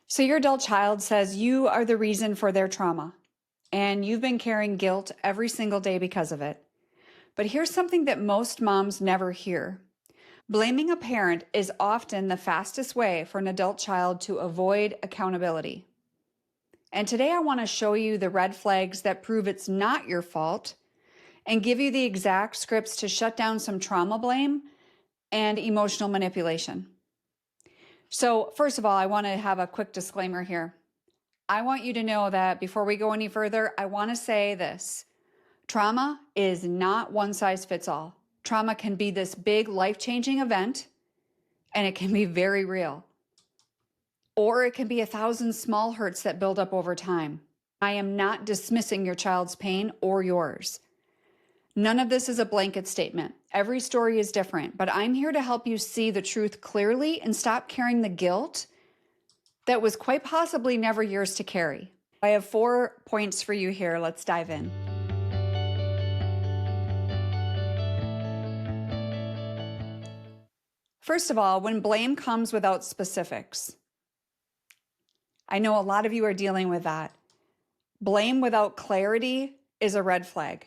So your adult child says you are the reason for their trauma, and you've been carrying guilt every single day because of it. But here's something that most moms never hear. Blaming a parent is often the fastest way for an adult child to avoid accountability. And today I want to show you the red flags that prove it's not your fault and give you the exact scripts to shut down some trauma blame and emotional manipulation. So, first of all, I want to have a quick disclaimer here. I want you to know that before we go any further, I want to say this. Trauma is not one size fits all. Trauma can be this big life-changing event, and it can be very real. Or it can be 1,000 small hurts that build up over time. I am not dismissing your child's pain or yours. None of this is a blanket statement. Every story is different, but I'm here to help you see the truth clearly and stop carrying the guilt that was quite possibly never yours to carry. I have 4 points for you here. Let's dive in. First of all, when blame comes without specifics. I know a lot of you are dealing with that. Blame without clarity is a red flag.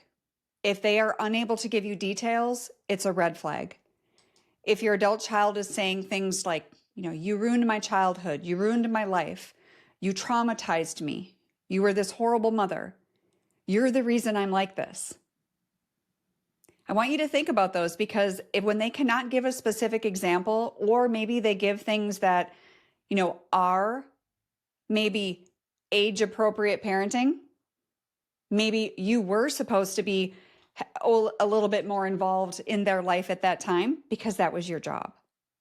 If they are unable to give you details, it's a red flag. If your adult child is saying things like, you ruined my childhood, you ruined my life, you traumatized me, you were this horrible mother, you're the reason I'm like this. I want you to think about those because when they cannot give a specific example, or maybe they give things that, are maybe age appropriate parenting, maybe you were supposed to be a little bit more involved in their life at that time because that was your job,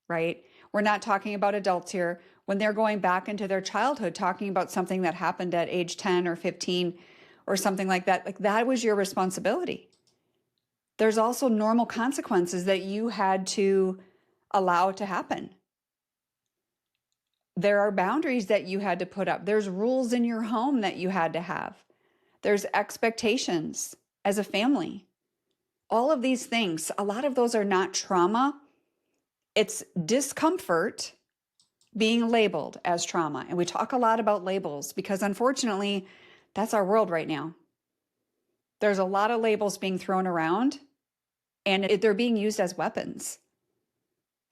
right? We're not talking about adults here. When they're going back into their childhood, talking about something that happened at age 10 or 15 or something like that was your responsibility. There's also normal consequences that you had to allow to happen. There are boundaries that you had to put up. There's rules in your home that you had to have. There's expectations as a family. All of these things, a lot of those are not trauma. It's discomfort being labeled as trauma. And we talk a lot about labels because unfortunately, that's our world right now. There's a lot of labels being thrown around and they're being used as weapons.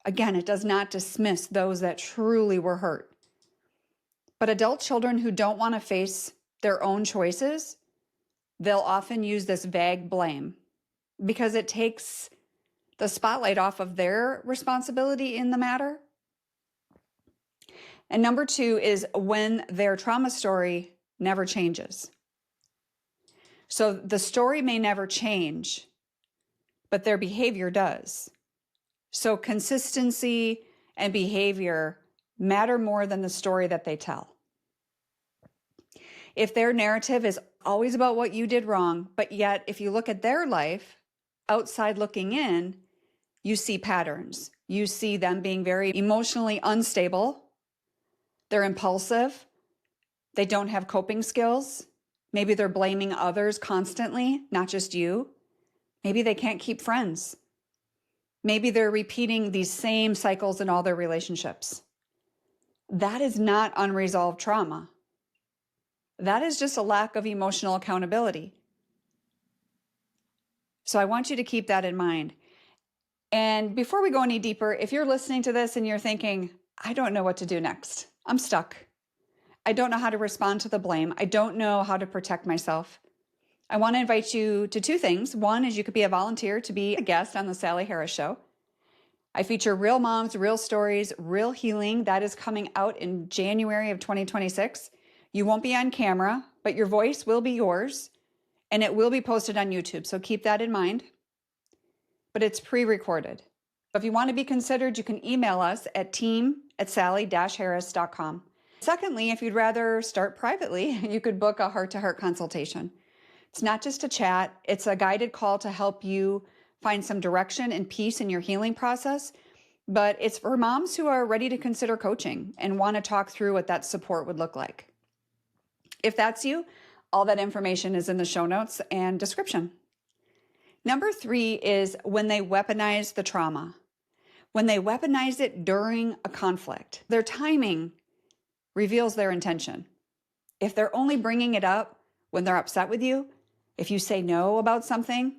Again, it does not dismiss those that truly were hurt. But adult children who don't want to face their own choices, they'll often use this vague blame because it takes the spotlight off of their responsibility in the matter. And number 2 is when their trauma story never changes. So the story may never change, but their behavior does. So consistency and behavior matter more than the story that they tell. If their narrative is always about what you did wrong, but yet if you look at their life outside looking in, you see patterns. You see them being very emotionally unstable. They're impulsive. They don't have coping skills. Maybe they're blaming others constantly, not just you. Maybe they can't keep friends. Maybe they're repeating these same cycles in all their relationships. That is not unresolved trauma. That is just a lack of emotional accountability. So I want you to keep that in mind. And before we go any deeper, if you're listening to this and you're thinking, I don't know what to do next, I'm stuck. I don't know how to respond to the blame. I don't know how to protect myself. I want to invite you to 2 things. One is you could be a volunteer to be a guest on the Sally Harris Show. I feature real moms, real stories, real healing. That is coming out in January of 2026. You won't be on camera, but your voice will be yours, and it will be posted on YouTube. So keep that in mind. But it's pre-recorded. If you want to be considered, you can email us at team@sally-harris.com. Secondly, if you'd rather start privately, you could book a heart-to-heart consultation. It's not just a chat. It's a guided call to help you find some direction and peace in your healing process. But it's for moms who are ready to consider coaching and want to talk through what that support would look like. If that's you, all that information is in the show notes and description. Number 3 is when they weaponize the trauma. When they weaponize it during a conflict. Their timing reveals their intention. If they're only bringing it up when they're upset with you, if you say no about something,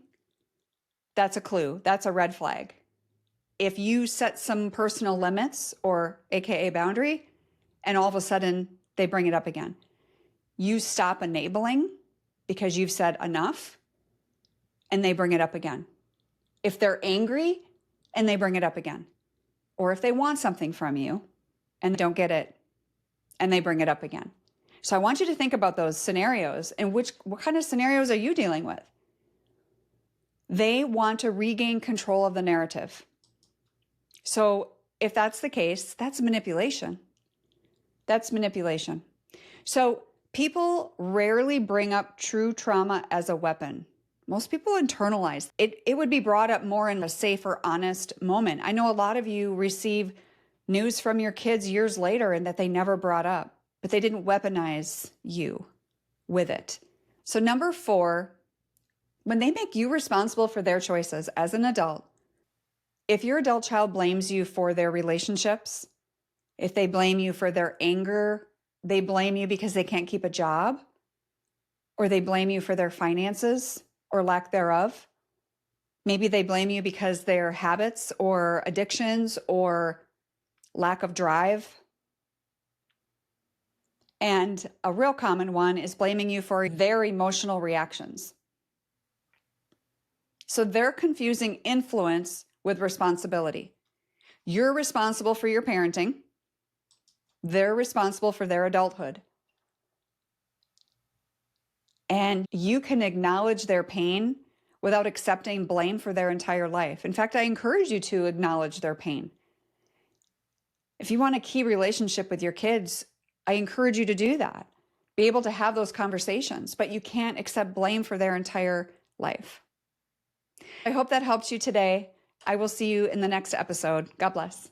that's a clue. That's a red flag. If you set some personal limits or AKA boundary, and all of a sudden they bring it up again, you stop enabling because you've said enough and they bring it up again. If they're angry and they bring it up again, or if they want something from you and don't get it and they bring it up again. So I want you to think about those scenarios and what kind of scenarios are you dealing with? They want to regain control of the narrative. So if that's the case, that's manipulation. That's manipulation. So people rarely bring up true trauma as a weapon. Most people internalize it. It would be brought up more in a safe or honest moment. I know a lot of you receive news from your kids years later and that they never brought up, but they didn't weaponize you with it. So number 4, when they make you responsible for their choices as an adult, if your adult child blames you for their relationships, if they blame you for their anger, they blame you because they can't keep a job, or they blame you for their finances or lack thereof. Maybe they blame you because their habits or addictions or lack of drive. And a real common one is blaming you for their emotional reactions. So they're confusing influence with responsibility. You're responsible for your parenting. They're responsible for their adulthood. And you can acknowledge their pain without accepting blame for their entire life. In fact, I encourage you to acknowledge their pain. If you want a key relationship with your kids, I encourage you to do that. Be able to have those conversations, but you can't accept blame for their entire life. I hope that helped you today. I will see you in the next episode. God bless.